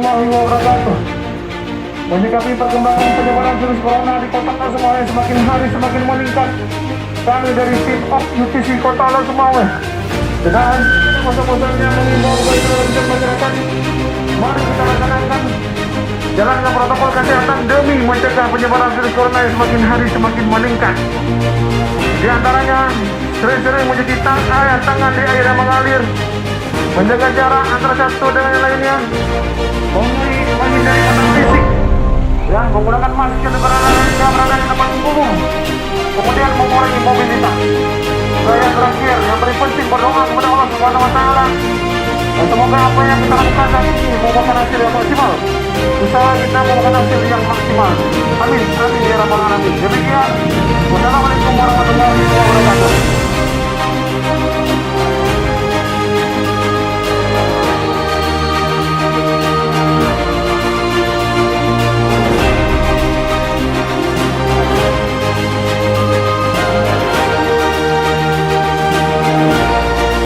warahmatullahi wabarakatuh. Menyikapi perkembangan penyebaran virus corona di Kota Lasumawe semakin hari semakin meningkat, kami dari tim of UTC Kota Lasumawe dengan bosan-bosannya mengimbau bagi masyarakat, mari kita laksanakan jalannya protokol kesehatan demi mencegah penyebaran virus corona yang semakin hari semakin meningkat. Di antaranya sering-sering mencuci tangan di air yang mengalir, menjaga jarak antara satu dengan yang lainnya, menghindari kontak fisik, dan menggunakan masker di berada di tempat umum, kemudian mengurangi mobilitas. Yang terakhir, yang paling penting, berdoa kepada Allah Subhanahu wa Ta'ala, dan semoga apa yang kita lakukan saat ini membuahkan hasil yang maksimal. Usaha kita membuahkan hasil yang maksimal. Amin, amin ya rabbal alamin. Demikian.